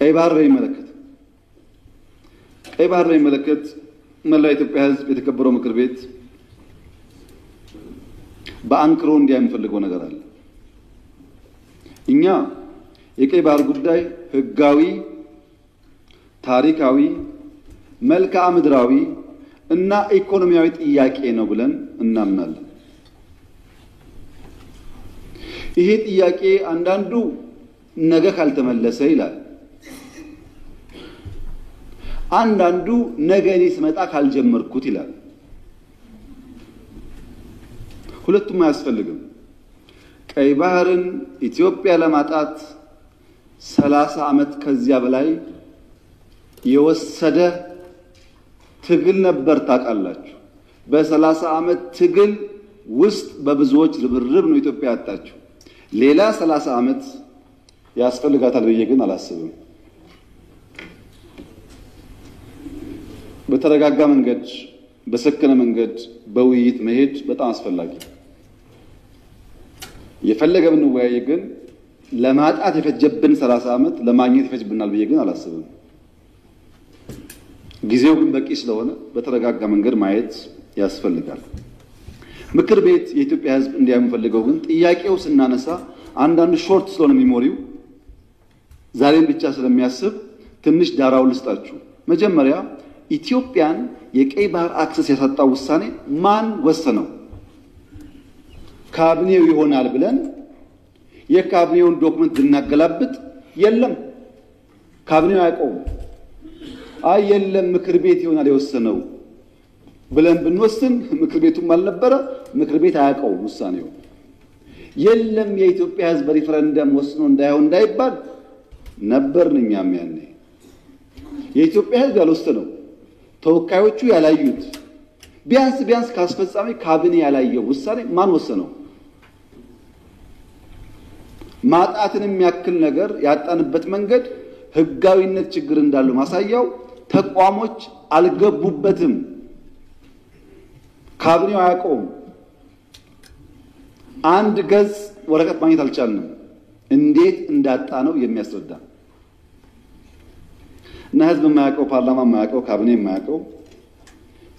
ቀይ ባህር በሚመለከት መላው ኢትዮጵያ ሕዝብ የተከበረው ምክር ቤት በአንክሮ እንዲያምፈልገው ነገር አለ። እኛ የቀይ ባህር ጉዳይ ህጋዊ፣ ታሪካዊ፣ መልክዓ ምድራዊ እና ኢኮኖሚያዊ ጥያቄ ነው ብለን እናምናለን። ይሄ ጥያቄ አንዳንዱ ነገ ካልተመለሰ ይላል፣ አንዳንዱ ነገ እኔ ስመጣ ካልጀመርኩት ይላል። ሁለቱም አያስፈልግም። ቀይ ባህርን ኢትዮጵያ ለማጣት 30 ዓመት ከዚያ በላይ የወሰደ ትግል ነበር። ታውቃላችሁ። በ30 ዓመት ትግል ውስጥ በብዙዎች ርብርብ ነው ኢትዮጵያ ያጣችው። ሌላ 30 ዓመት ያስፈልጋታል ብዬ ግን አላስብም። በተረጋጋ መንገድ፣ በሰከነ መንገድ በውይይት መሄድ በጣም አስፈላጊ። የፈለገ ብንወያይ ግን ለማጣት የፈጀብን 30 ዓመት ለማግኘት ይፈጅብናል ብዬ ግን አላስብም። ጊዜው ግን በቂ ስለሆነ በተረጋጋ መንገድ ማየት ያስፈልጋል። ምክር ቤት የኢትዮጵያ ሕዝብ እንዲያምፈልገው ግን ጥያቄው ስናነሳ አንዳንድ ሾርት ስለሆነ ሚሞሪው ዛሬን ብቻ ስለሚያስብ ትንሽ ዳራው ልስጣችሁ። መጀመሪያ ኢትዮጵያን የቀይ ባህር አክሰስ ያሳጣው ውሳኔ ማን ወሰነው? ካቢኔው ይሆናል ብለን የካቢኔውን ዶክመንት ብናገላብጥ የለም፣ ካቢኔው አያውቀውም። አይ የለም ምክር ቤት ይሆናል የወሰነው ብለን ብንወስን ምክር ቤቱም አልነበረ፣ ምክር ቤት አያውቀውም ውሳኔው። የለም የኢትዮጵያ ሕዝብ በሪፈረንደም ወስኖ እንዳይሆን እንዳይባል ነበርን እኛም ያኔ። የኢትዮጵያ ሕዝብ ያልወሰነው ተወካዮቹ ያላዩት ቢያንስ ካስፈጻሚ ካቢኔ ያላየው ውሳኔ ማን ወሰነው? ማጣትን የሚያክል ነገር ያጣንበት መንገድ ህጋዊነት ችግር እንዳለው ማሳያው ተቋሞች አልገቡበትም። ካቢኔው አያውቀውም። አንድ ገጽ ወረቀት ማግኘት አልቻልንም። እንዴት እንዳጣ ነው የሚያስረዳ እና ህዝብ የማያውቀው፣ ፓርላማ የማያውቀው፣ ካቢኔ የማያውቀው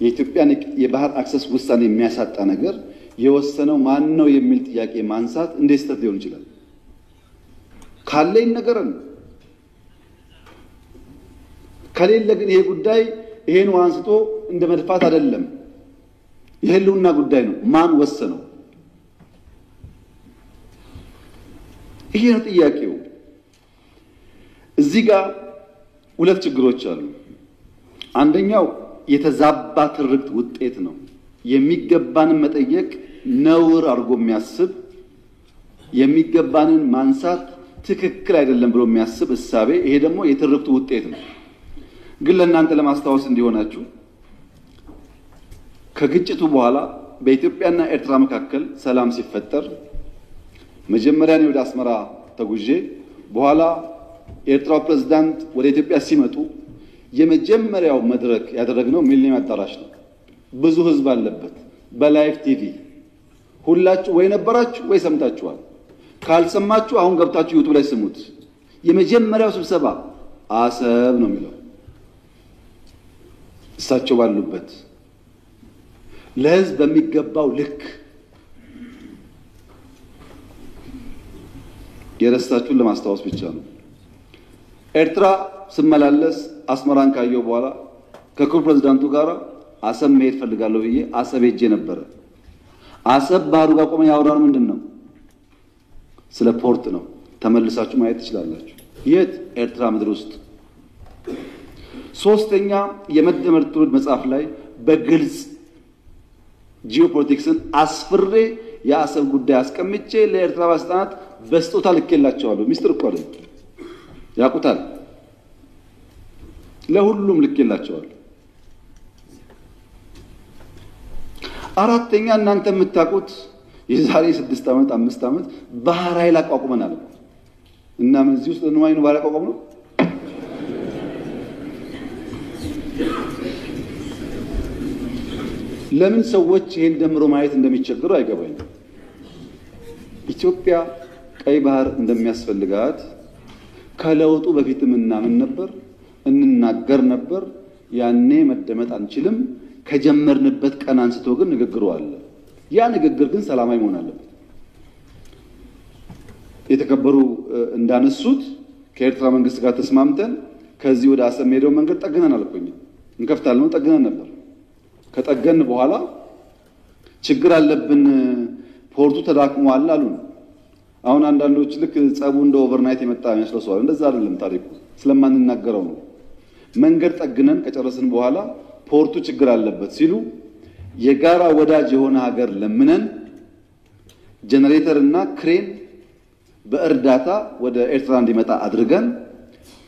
የኢትዮጵያን የባህር አክሰስ ውሳኔ የሚያሳጣ ነገር የወሰነው ማን ነው የሚል ጥያቄ ማንሳት እንዴት ስህተት ሊሆን ይችላል? ካለኝ ነገርን ከሌለ ግን ይሄ ጉዳይ ይሄን አንስቶ እንደ መድፋት አይደለም፣ የህልውና ጉዳይ ነው። ማን ወሰነው? ይሄ ነው ጥያቄው። እዚህ ጋር ሁለት ችግሮች አሉ። አንደኛው የተዛባ ትርክት ውጤት ነው። የሚገባንን መጠየቅ ነውር አድርጎ የሚያስብ የሚገባንን ማንሳት ትክክል አይደለም ብሎ የሚያስብ እሳቤ፣ ይሄ ደግሞ የትርክቱ ውጤት ነው። ግን ለእናንተ ለማስታወስ እንዲሆናችሁ ከግጭቱ በኋላ በኢትዮጵያና ኤርትራ መካከል ሰላም ሲፈጠር መጀመሪያ ነው ወደ አስመራ ተጉዤ በኋላ የኤርትራው ፕሬዝዳንት ወደ ኢትዮጵያ ሲመጡ የመጀመሪያው መድረክ ያደረግነው ሚሊኒየም አዳራሽ ነው። ብዙ ህዝብ አለበት። በላይቭ ቲቪ ሁላችሁ ወይ ነበራችሁ ወይ ሰምታችኋል። ካልሰማችሁ አሁን ገብታችሁ ዩቲዩብ ላይ ስሙት። የመጀመሪያው ስብሰባ አሰብ ነው የሚለው እሳቸው ባሉበት ለህዝብ በሚገባው ልክ የረሳችሁን ለማስታወስ ብቻ ነው። ኤርትራ ስመላለስ አስመራን ካየው በኋላ ከክቡር ፕሬዝዳንቱ ጋር አሰብ መሄድ ፈልጋለሁ ብዬ አሰብ ሄጄ ነበረ። አሰብ ባህሩ ጋር ቆመን ያወራነው ምንድን ነው? ስለ ፖርት ነው። ተመልሳችሁ ማየት ትችላላችሁ። የት? ኤርትራ ምድር ውስጥ። ሶስተኛ የመደመር ትውልድ መጽሐፍ ላይ በግልጽ ጂኦፖለቲክስን አስፍሬ የአሰብ ጉዳይ አስቀምጬ ለኤርትራ ባለስልጣናት በስጦታ ልኬላቸዋለሁ። ሚስጥር እኮ አይደል፣ ያውቁታል። ለሁሉም ልኬላቸዋለሁ። አራተኛ እናንተ የምታውቁት የዛሬ 6 ዓመት 5 ዓመት ባህር ኃይል አቋቁመናል እና ምን እዚህ ውስጥ ነው ባህር አቋቁመን ነው? ለምን ሰዎች ይሄን ደምሮ ማየት እንደሚቸገሩ አይገባኝም። ኢትዮጵያ ቀይ ባህር እንደሚያስፈልጋት ከለውጡ በፊትም እናምን ነበር፣ እንናገር ነበር። ያኔ መደመጥ አንችልም። ከጀመርንበት ቀን አንስቶ ግን ንግግሩ አለ። ያ ንግግር ግን ሰላማዊ መሆን አለበት። የተከበሩ እንዳነሱት ከኤርትራ መንግስት ጋር ተስማምተን ከዚህ ወደ አሰብ ሄደው መንገድ ጠግነን አልቆኝ እንከፍታለን ጠግነን ነበር። ከጠገን በኋላ ችግር አለብን፣ ፖርቱ ተዳክሟል አሉን። አሁን አንዳንዶች ልክ ጸቡ እንደ ኦቨርናይት የመጣ መስሎሷል። እንደዛ አይደለም ታሪኩ፣ ስለማንናገረው ነው። መንገድ ጠግነን ከጨረስን በኋላ ፖርቱ ችግር አለበት ሲሉ የጋራ ወዳጅ የሆነ ሀገር ለምነን ጄኔሬተር እና ክሬን በእርዳታ ወደ ኤርትራ እንዲመጣ አድርገን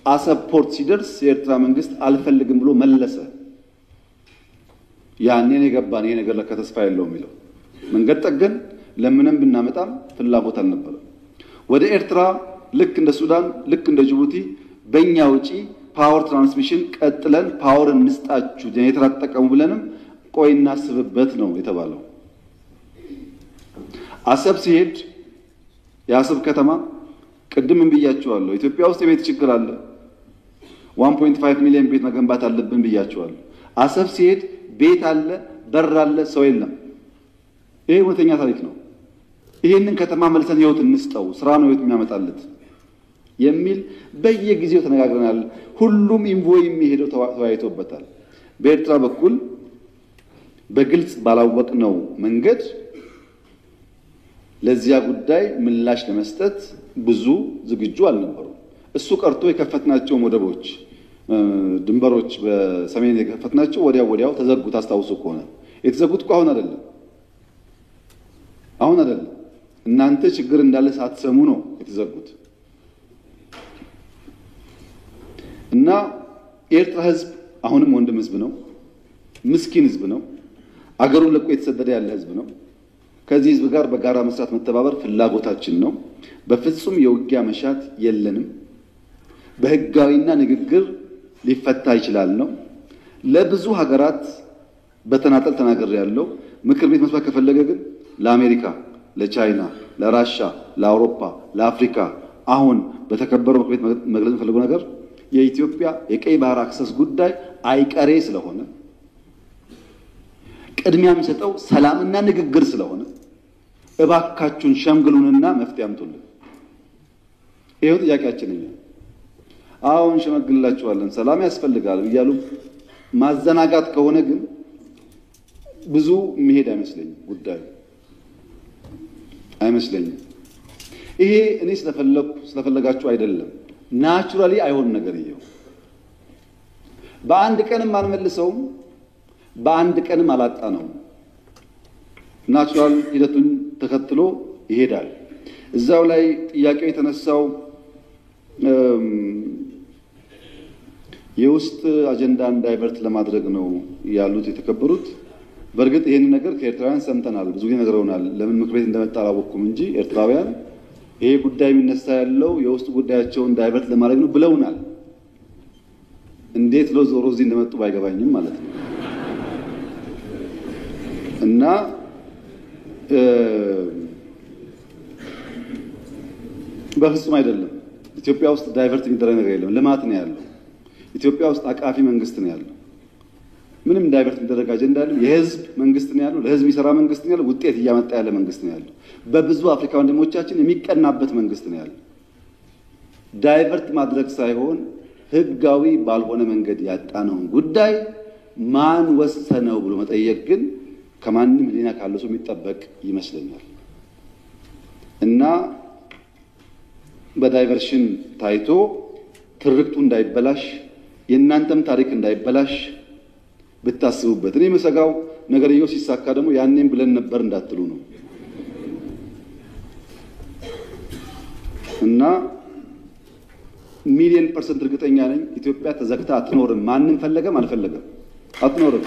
አሰብ ፖርት ሲደርስ የኤርትራ መንግስት አልፈልግም ብሎ መለሰ። ያኔን የገባን ይሄ ነገር ለከተስፋ ያለው የሚለው መንገድ ጠገን ለምንም ብናመጣም ፍላጎት አልነበረ። ወደ ኤርትራ ልክ እንደ ሱዳን ልክ እንደ ጅቡቲ በእኛ ውጪ ፓወር ትራንስሚሽን ቀጥለን ፓወር እንስጣችሁ ጄኔሬተር አትጠቀሙ ብለንም ቆይ እናስብበት ነው የተባለው። አሰብ ሲሄድ የአሰብ ከተማ ቅድም ብያችኋለሁ፣ ኢትዮጵያ ውስጥ የቤት ችግር አለ። 1.5 ሚሊዮን ቤት መገንባት አለብን ብያችኋለሁ። አሰብ ሲሄድ ቤት አለ፣ በር አለ፣ ሰው የለም። ይሄ እውነተኛ ታሪክ ነው። ይሄንን ከተማ መልሰን ህይወት እንስጠው፣ ስራ ነው ህይወት የሚያመጣለት የሚል በየጊዜው ተነጋግረናል። ሁሉም ኢንቮይ የሚሄደው ተወያይቶበታል። በኤርትራ በኩል በግልጽ ባላወቅነው መንገድ ለዚያ ጉዳይ ምላሽ ለመስጠት ብዙ ዝግጁ አልነበሩም። እሱ ቀርቶ የከፈትናቸው ወደቦች፣ ድንበሮች በሰሜን የከፈትናቸው ወዲያው ተዘጉ። ታስታውሱ ከሆነ የተዘጉት እኮ አሁን አይደለም። እናንተ ችግር እንዳለ ሳትሰሙ ነው የተዘጉት። እና የኤርትራ ህዝብ አሁንም ወንድም ህዝብ ነው፣ ምስኪን ህዝብ ነው፣ አገሩን ለቆ የተሰደደ ያለ ህዝብ ነው። ከዚህ ህዝብ ጋር በጋራ መስራት መተባበር ፍላጎታችን ነው። በፍጹም የውጊያ መሻት የለንም። በህጋዊና ንግግር ሊፈታ ይችላል ነው። ለብዙ ሀገራት በተናጠል ተናገር ያለው ምክር ቤት መስማት ከፈለገ ግን ለአሜሪካ፣ ለቻይና፣ ለራሻ፣ ለአውሮፓ፣ ለአፍሪካ አሁን በተከበረው ምክር ቤት መግለጽ ፈልጎ ነገር የኢትዮጵያ የቀይ ባህር አክሰስ ጉዳይ አይቀሬ ስለሆነ ቅድሚያ የሚሰጠው ሰላምና ንግግር ስለሆነ እባካችሁን ሸምግሉንና መፍትሄ አምጡልን። ይሄው ጥያቄያችን ነው። አሁን ሸመግልላችኋለን ሰላም ያስፈልጋል እያሉ ማዘናጋት ከሆነ ግን ብዙ መሄድ አይመስለኝም። ይሄ እኔ ስለፈለጋችሁ አይደለም፣ ናቹራሊ አይሆን ነገር ይሄው በአንድ ቀንም አንመልሰውም፣ በአንድ ቀንም አላጣ ነው። ናቹራል ሂደቱን ተከትሎ ይሄዳል። እዛው ላይ ጥያቄው የተነሳው የውስጥ አጀንዳን ዳይቨርት ለማድረግ ነው ያሉት የተከበሩት። በእርግጥ ይሄን ነገር ከኤርትራውያን ሰምተናል፣ ብዙ ጊዜ ነግረውናል። ለምን ምክር ቤት እንደመጣ አላወቅኩም እንጂ ኤርትራውያን ይሄ ጉዳይ የሚነሳ ያለው የውስጥ ጉዳያቸውን ዳይቨርት ለማድረግ ነው ብለውናል። እንዴት ዞሮ እዚህ እንደመጡ ባይገባኝም ማለት ነው። እና በፍጹም አይደለም። ኢትዮጵያ ውስጥ ዳይቨርት የሚደረግ ነገር የለም። ልማት ነው ያለው። ኢትዮጵያ ውስጥ አቃፊ መንግስት ነው ያለው። ምንም ዳይቨርት የሚደረግ አጀንዳ የለም። የህዝብ መንግስት ነው ያለው። ለህዝብ የሚሰራ መንግስት ነው ያለው። ውጤት እያመጣ ያለ መንግስት ነው ያለው። በብዙ አፍሪካ ወንድሞቻችን የሚቀናበት መንግስት ነው ያለው። ዳይቨርት ማድረግ ሳይሆን ህጋዊ ባልሆነ መንገድ ያጣነውን ጉዳይ ማን ወሰነው ብሎ መጠየቅ ግን ከማንም ህሊና ካለው ሰው የሚጠበቅ ይመስለኛል። እና በዳይቨርሽን ታይቶ ትርክቱ እንዳይበላሽ የእናንተም ታሪክ እንዳይበላሽ ብታስቡበት። እኔ መሰጋው ነገርየው ሲሳካ ደግሞ ያኔም ብለን ነበር እንዳትሉ ነው። እና ሚሊየን% እርግጠኛ ነኝ ኢትዮጵያ ተዘግታ አትኖርም። ማንም ፈለገም አልፈለገም አትኖርም።